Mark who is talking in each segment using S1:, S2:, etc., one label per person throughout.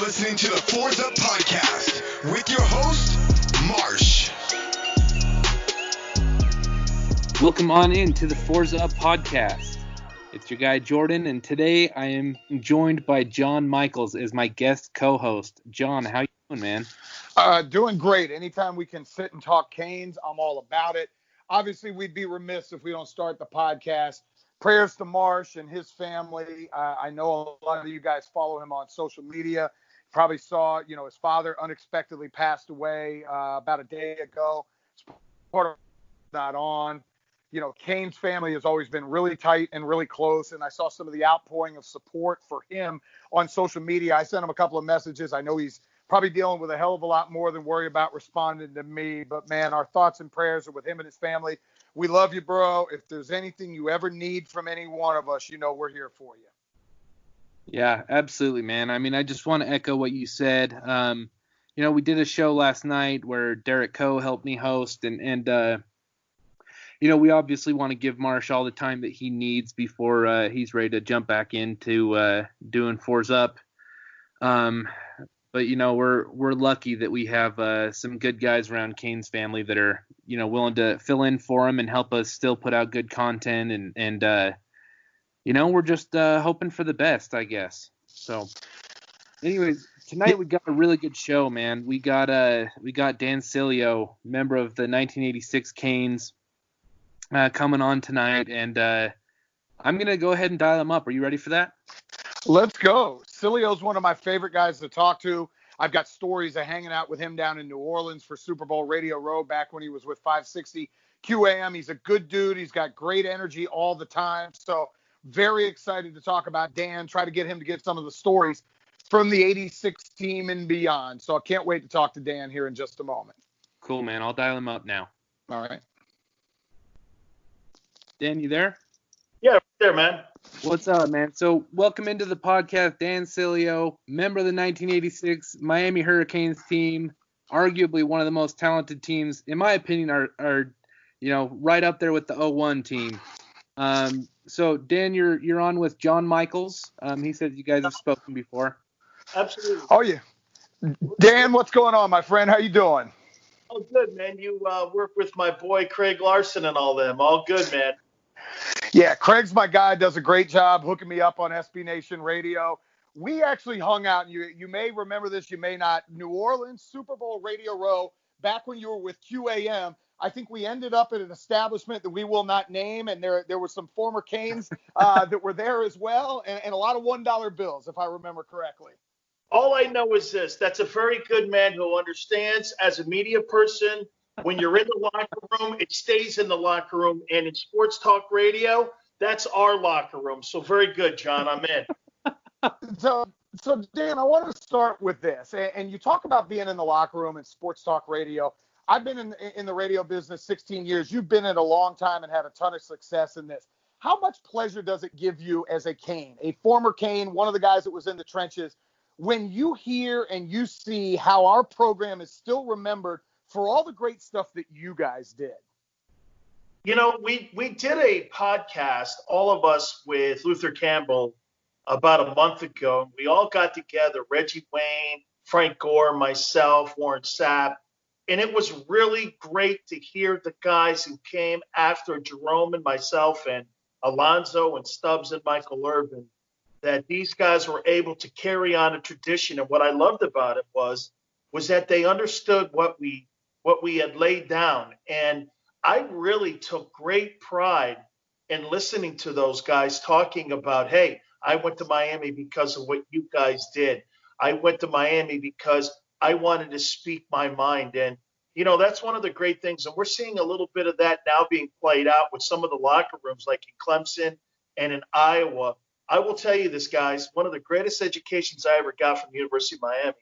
S1: listening to the Fours Up Podcast with your host, Marsh.
S2: Welcome on in to the Fours Up Podcast. It's your guy Jordan, and today I am joined by John Michaels as my guest co-host. John, how you doing, man?
S3: Doing great. Anytime we can sit and talk Canes, I'm all about it. Obviously, we'd be remiss if we don't start the podcast. Prayers to Marsh and his family. I know a lot of you guys follow him on social media. Probably saw, his father unexpectedly passed away about a day ago. Part of not on. Canes family has always been really tight and really close, and I saw some of the outpouring of support for him on social media. I sent him a couple of messages. I know he's probably dealing with a hell of a lot more than worry about responding to me, but man, our thoughts and prayers are with him and his family. We love you, bro. If there's anything you ever need from any one of us, we're here for you.
S2: Yeah, absolutely, man. I mean, I just want to echo what you said. We did a show last night where Derek Coe helped me host, and we obviously want to give Marsh all the time that he needs before he's ready to jump back into doing Fours Up. But we're lucky that we have some good guys around Canes family that are willing to fill in for him and help us still put out good content, and we're just hoping for the best, I guess. So, anyways, tonight we got a really good show, man. We got Dan Sileo, member of the 1986 Canes, coming on tonight, and I'm gonna go ahead and dial him up. Are you ready for that?
S3: Let's go. Sileo's one of my favorite guys to talk to. I've got stories of hanging out with him down in New Orleans for Super Bowl Radio Row back when he was with 560 QAM. He's a good dude. He's got great energy all the time. So very excited to talk about Dan, try to get him to get some of the stories from the 86 team and beyond. So I can't wait to talk to Dan here in just a moment.
S2: Cool, man. I'll dial him up now.
S3: All right.
S2: Dan, you there?
S4: Yeah, right there, man.
S2: What's up, man? So welcome into the podcast, Dan Sileo, member of the 1986 Miami Hurricanes team, arguably one of the most talented teams, in my opinion, are right up there with the 01 team. So Dan, you're on with John Michaels. He said you guys have spoken before.
S4: Absolutely.
S3: Oh yeah. Dan, what's going on, my friend? How you doing?
S4: Oh, good, man. You work with my boy Craig Larson and all them. All good, man.
S3: Yeah, Craig's my guy, does a great job hooking me up on SB Nation Radio. We actually hung out, and you may remember this, you may not, New Orleans Super Bowl Radio Row, back when you were with QAM. I think we ended up at an establishment that we will not name, and there were some former Canes that were there as well, and a lot of $1 bills, if I remember correctly.
S4: All I know is this. That's a very good man who understands as a media person, when you're in the locker room, it stays in the locker room. And in sports talk radio, that's our locker room. So very good, John. I'm in.
S3: So Dan, I want to start with this. And you talk about being in the locker room and sports talk radio. I've been in the radio business 16 years. You've been in a long time and had a ton of success in this. How much pleasure does it give you as a Cane, a former Cane, one of the guys that was in the trenches, when you hear and you see how our program is still remembered for all the great stuff that you guys did?
S4: We did a podcast, all of us, with Luther Campbell about a month ago. We all got together, Reggie Wayne, Frank Gore, myself, Warren Sapp, and it was really great to hear the guys who came after Jerome and myself and Alonzo and Stubbs and Michael Irvin, that these guys were able to carry on a tradition. And what I loved about it was that they understood what we had laid down. And I really took great pride in listening to those guys talking about, hey, I went to Miami because of what you guys did. I went to Miami because I wanted to speak my mind. And, that's one of the great things. And we're seeing a little bit of that now being played out with some of the locker rooms, like in Clemson and in Iowa. I will tell you this, guys, one of the greatest educations I ever got from the University of Miami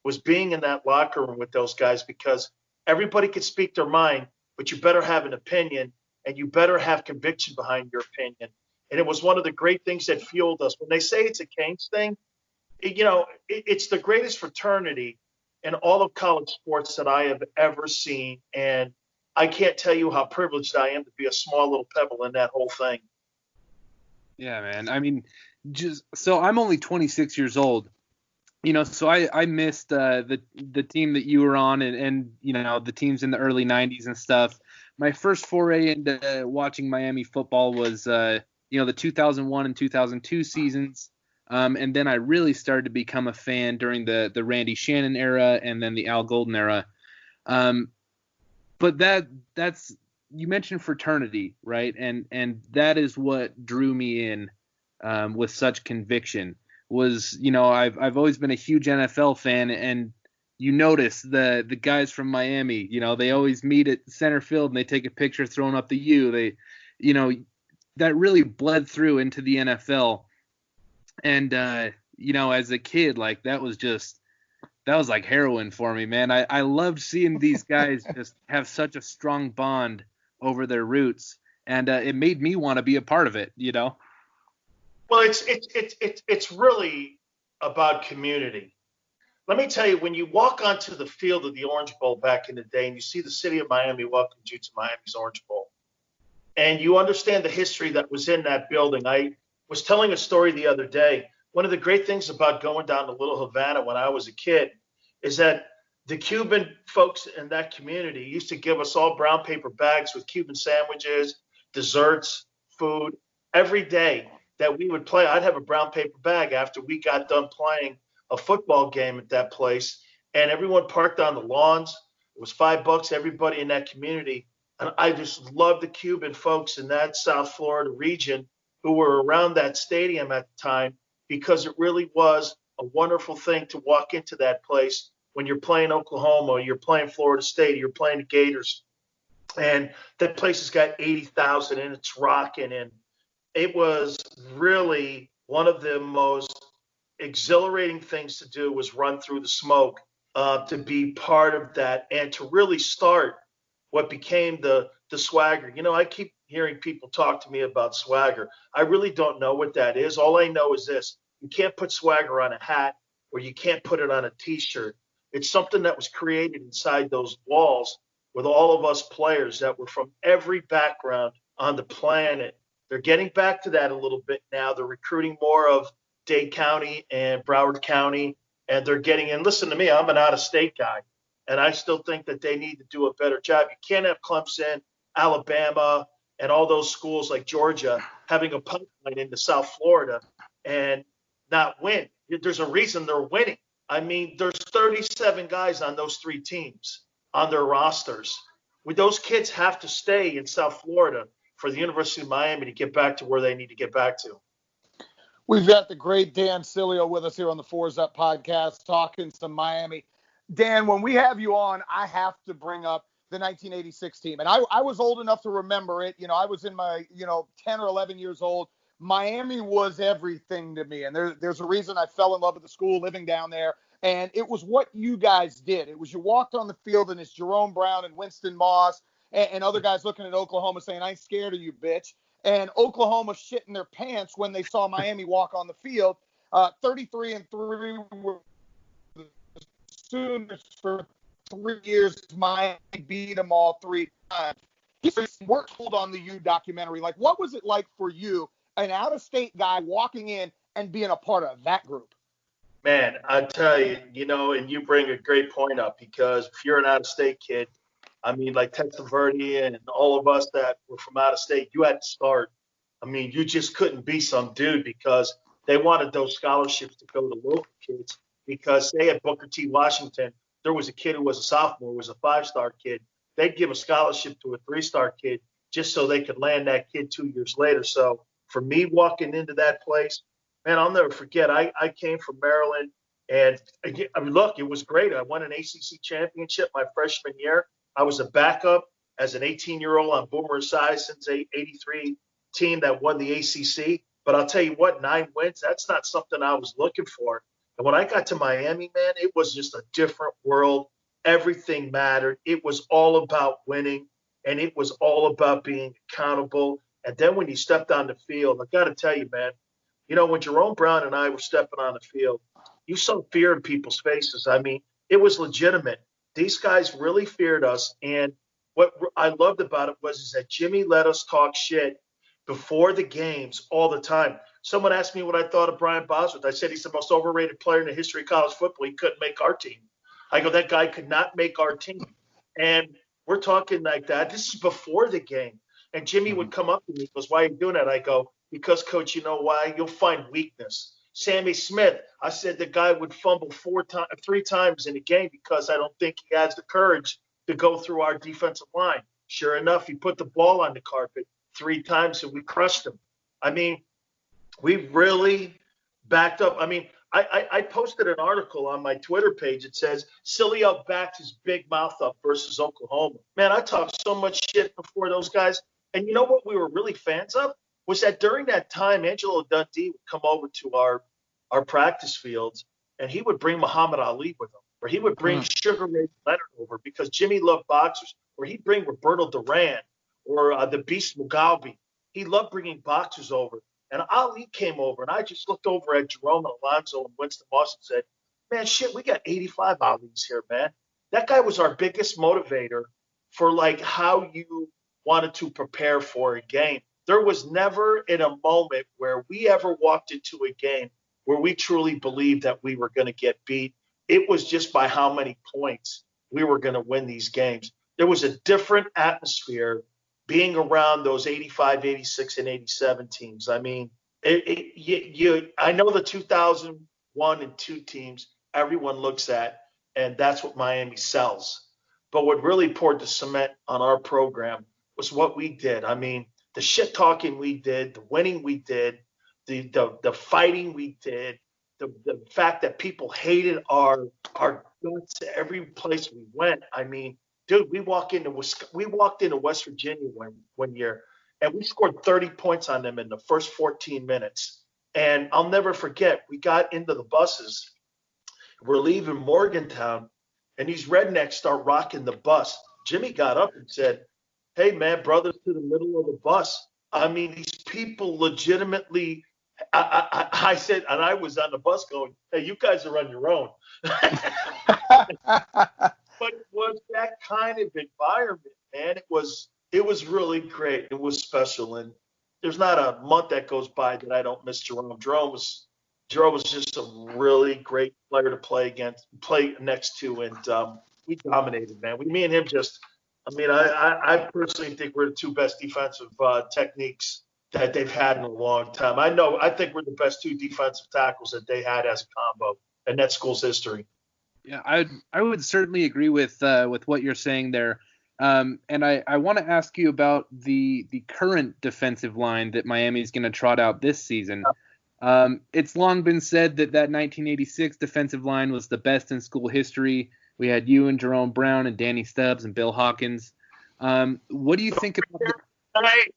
S4: was being in that locker room with those guys, because everybody can speak their mind, but you better have an opinion, and you better have conviction behind your opinion. And it was one of the great things that fueled us. When they say it's a Canes thing, it's the greatest fraternity in all of college sports that I have ever seen. And I can't tell you how privileged I am to be a small little pebble in that whole thing.
S2: Yeah, man. I mean, so I'm only 26 years old. So I missed the team that you were on, and the teams in the early 90s and stuff. My first foray into watching Miami football was the 2001 and 2002 seasons. And then I really started to become a fan during the Randy Shannon era and then the Al Golden era. But that's you mentioned fraternity, right? And that is what drew me in with such conviction. Was I've always been a huge NFL fan, and you notice the guys from Miami, they always meet at center field and they take a picture throwing up the U. They, that really bled through into the NFL. And as a kid, like that was like heroin for me, man. I loved seeing these guys just have such a strong bond over their roots, and it made me want to be a part of it,
S4: Well, it's really about community. Let me tell you, when you walk onto the field of the Orange Bowl back in the day and you see the city of Miami welcome you to Miami's Orange Bowl, and you understand the history that was in that building. I was telling a story the other day. One of the great things about going down to Little Havana when I was a kid is that the Cuban folks in that community used to give us all brown paper bags with Cuban sandwiches, desserts, food every day that we would play. I'd have a brown paper bag after we got done playing a football game at that place, and everyone parked on the lawns. It was $5, everybody in that community. And I just loved the Cuban folks in that South Florida region who were around that stadium at the time, because it really was a wonderful thing to walk into that place when you're playing Oklahoma, or you're playing Florida State, or you're playing the Gators. And that place has got 80,000 and it's rocking. And it was really one of the most exhilarating things to do was run through the smoke, to be part of that and to really start what became the swagger. I keep hearing people talk to me about swagger. I really don't know what that is. All I know is this: you can't put swagger on a hat, or you can't put it on a T-shirt. It's something that was created inside those walls with all of us players that were from every background on the planet. They're getting back to that a little bit now. They're recruiting more of Dade County and Broward County, and they're getting in. Listen to me, I'm an out-of-state guy, and I still think that they need to do a better job. You can't have Clemson, Alabama, and all those schools like Georgia having a pipeline into South Florida and not win. There's a reason they're winning. I mean, there's 37 guys on those three teams on their rosters. Those kids have to stay in South Florida for the University of Miami to get back to where they need to get back to.
S3: We've got the great Dan Sileo with us here on the Fours Up podcast, talking some Miami. Dan, when we have you on, I have to bring up the 1986 team. And I was old enough to remember it. I was in my, 10 or 11 years old. Miami was everything to me. And there's a reason I fell in love with the school living down there. And it was what you guys did. It was you walked on the field and it's Jerome Brown and Winston Moss and other guys looking at Oklahoma saying, "I ain't scared of you, bitch." And Oklahoma shitting their pants when they saw Miami walk on the field. 33-3 were the Sooners for 3 years. Miami beat them all 3 times. He worked on the U documentary. Like, what was it like for you, an out-of-state guy walking in and being a part of that group?
S4: Man, I tell you, and you bring a great point up, because if you're an out-of-state kid, I mean, like Testaverde and all of us that were from out of state, you had to start. I mean, you just couldn't be some dude, because they wanted those scholarships to go to local kids, because say at Booker T. Washington, there was a kid who was a sophomore, was a 5-star kid. They'd give a scholarship to a 3-star kid just so they could land that kid 2 years later. So for me walking into that place, man, I'll never forget. I came from Maryland, and I mean, look, it was great. I won an ACC championship my freshman year. I was a backup as an 18-year-old on Boomer Esiason's 83 team that won the ACC. But I'll tell you what, 9 wins, that's not something I was looking for. And when I got to Miami, man, it was just a different world. Everything mattered. It was all about winning, and it was all about being accountable. And then when you stepped on the field, I got to tell you, man, when Jerome Brown and I were stepping on the field, you saw fear in people's faces. I mean, it was legitimate. These guys really feared us. And what I loved about it was that Jimmy let us talk shit, before the games all the time. Someone asked me what I thought of Brian Bosworth. I said he's the most overrated player in the history of college football. He couldn't make our team. I go, that guy could not make our team. And we're talking like that. This is before the game. And Jimmy would come up to me, he goes, why are you doing that? I go, because, Coach, you know why? You'll find weakness. Sammy Smith, I said the guy would fumble 3 times in a game because I don't think he has the courage to go through our defensive line. Sure enough, he put the ball on the carpet 3 times and we crushed him. I mean, we really backed up. I mean, I posted an article on my Twitter page. It says, Sileo backed his big mouth up versus Oklahoma. Man, I talked so much shit before those guys. And you know what we were really fans of? Was that during that time, Angelo Dundee would come over to our practice fields, and he would bring Muhammad Ali with him, or he would bring Sugar Ray Leonard over because Jimmy loved boxers, or he'd bring Roberto Duran or the Beast Mugabe. He loved bringing boxers over. And Ali came over, and I just looked over at Jerome and Alonzo and Winston Moss and said, man, shit, we got 85 Alis here, man. That guy was our biggest motivator for, like, how you wanted to prepare for a game. There was never in a moment where we ever walked into a game where we truly believed that we were going to get beat. It was just by how many points we were going to win these games. There was a different atmosphere being around those 85, 86, and 87 teams. I mean, I know the 2001 and 2 teams everyone looks at, and that's what Miami sells. But what really poured the cement on our program was what we did. I mean, the shit talking we did, the winning we did, the fighting we did, the fact that people hated our guts every place we went. I mean, dude, we walked into West Virginia one year, and we scored 30 points on them in the first 14 minutes. And I'll never forget, we got into the buses. We're leaving Morgantown, and these rednecks start rocking the bus. Jimmy got up and said, hey, man, brothers to the middle of the bus. I mean, these people legitimately – I said – and I was on the bus going, hey, you guys are on your own. But it was that kind of environment, man. It was really great. It was special. And there's not a month that goes by that I don't miss Jerome. Jerome was just a really great player to play next to, and we dominated, man. Me and him just – I mean, I personally think we're the 2 best defensive techniques that they've had in a long time. I think we're the best 2 defensive tackles that they had as a combo in that school's history.
S2: Yeah, I would certainly agree with what you're saying there. And I want to ask you about the current defensive line that Miami's going to trot out this season. It's long been said that 1986 defensive line was the best in school history. We had you and Jerome Brown and Danny Stubbs and Bill Hawkins. What do you think about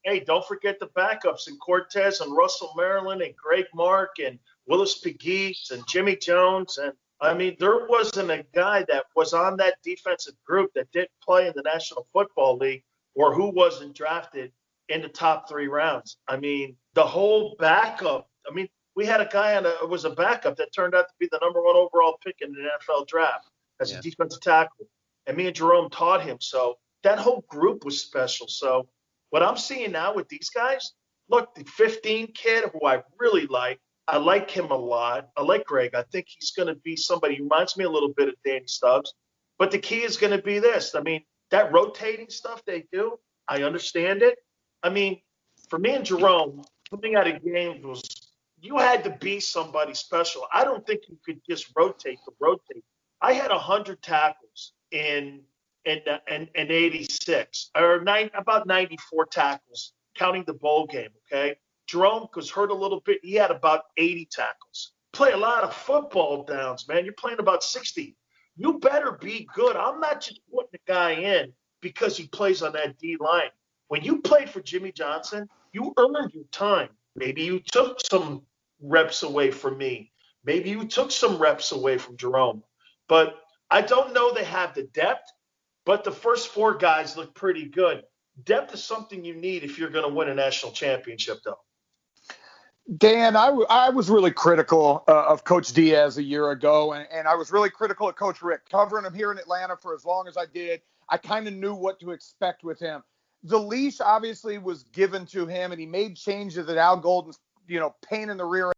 S4: Hey, don't forget the backups and Cortez and Russell Maryland and Greg Mark and Willis Pegues and Jimmy Jones. And, I mean, there wasn't a guy that was on that defensive group that didn't play in the National Football League or who wasn't drafted in the top 3 rounds. I mean, the whole backup. I mean, we had a guy was a backup that turned out to be the number 1 overall pick in the NFL draft as a defensive tackle. And me and Jerome taught him. So that whole group was special. So what I'm seeing now with these guys, look, the 15 kid who I really like, I like him a lot. I like Greg. I think he's going to be somebody who reminds me a little bit of Danny Stubbs. But the key is going to be this. I mean, that rotating stuff they do, I understand it. I mean, for me and Jerome, coming out of games was you had to be somebody special. I don't think you could just rotate. I had 100 tackles in 86, or about 94 tackles, counting the bowl game, okay? Jerome was hurt a little bit. He had about 80 tackles. Play a lot of football downs, man. You're playing about 60. You better be good. I'm not just putting a guy in because he plays on that D line. When you played for Jimmy Johnson, you earned your time. Maybe you took some reps away from me. Maybe you took some reps away from Jerome. But I don't know they have the depth, but the first 4 guys look pretty good. Depth is something you need if you're going to win a national championship, though.
S3: Dan, I was really critical of Coach Diaz a year ago, and I was really critical of Coach Rick. Covering him here in Atlanta for as long as I did, I kind of knew what to expect with him. the leash obviously was given to him, and he made changes at Al Golden's, pain in the rear